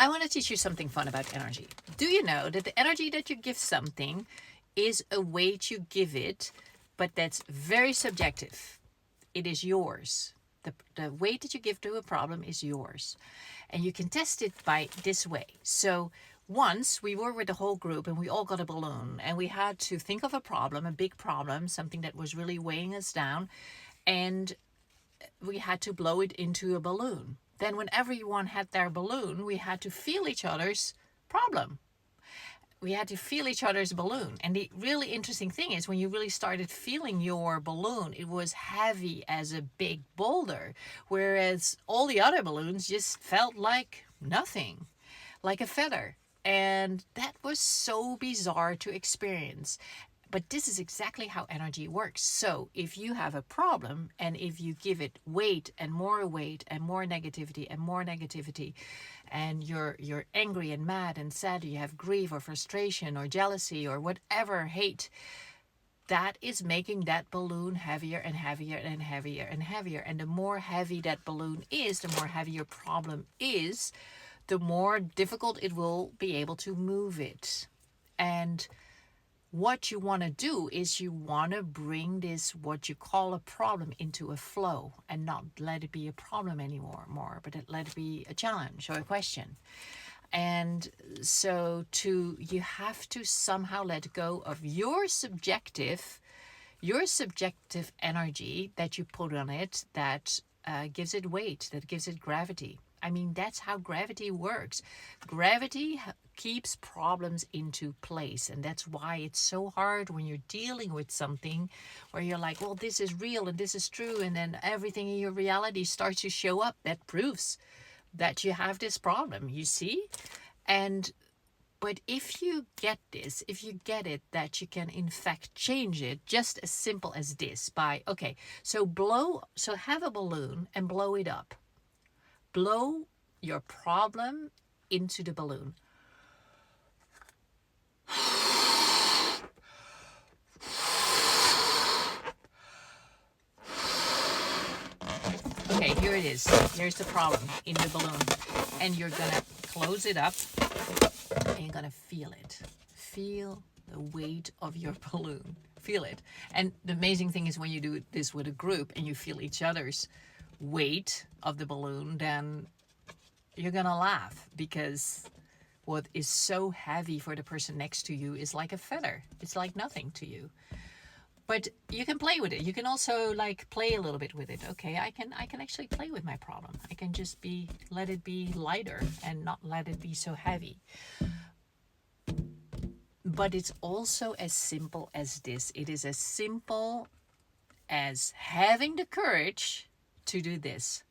I want to teach you something fun about energy. Do you know that the energy that you give something is a weight you give it, but that's very subjective. It is yours. The weight that you give to a problem is yours. And you can test it by this way. So once we were with the whole group and we all got a balloon and we had to think of a problem, a big problem, something that was really weighing us down, and we had to blow it into a balloon. Then when everyone had their balloon, we had to feel each other's problem. We had to feel each other's balloon. And the really interesting thing is when you really started feeling your balloon, it was heavy as a big boulder, whereas all the other balloons just felt like nothing, like a feather. And that was so bizarre to experience. But this is exactly how energy works. So if you have a problem and if you give it weight and more negativity and you're angry and mad and sad, you have grief or frustration or jealousy or whatever, hate, that is making that balloon heavier and heavier and heavier and heavier. And the more heavy that balloon is, the more heavy your problem is, the more difficult it will be able to move it. And what you want to do is you want to bring this, what you call a problem, into a flow and not let it be a problem anymore, but let it be a challenge or a question. And so you have to somehow let go of your subjective energy that you put on it, that gives it weight, that gives it gravity. I mean, that's how gravity works. Gravity keeps problems into place. And that's why it's so hard when you're dealing with something where you're like, well, this is real and this is true. And then everything in your reality starts to show up. That proves that you have this problem, you see? But if you get this, if you get it, that you can in fact change it, just as simple as this by, okay, so have a balloon and blow it up. Blow your problem into the balloon. Okay, here it is. Here's the problem in the balloon. And you're gonna close it up and you're gonna feel it. Feel the weight of your balloon. Feel it. And the amazing thing is when you do this with a group and you feel each other's weight of the balloon, then you're gonna laugh, because what is so heavy for the person next to you is like a feather. It's like nothing to you. But you can play with it. You can also like play a little bit with it. Okay, I can actually play with my problem. I can just let it be lighter and not let it be so heavy. But it's also as simple as this. It is as simple as having the courage to do this.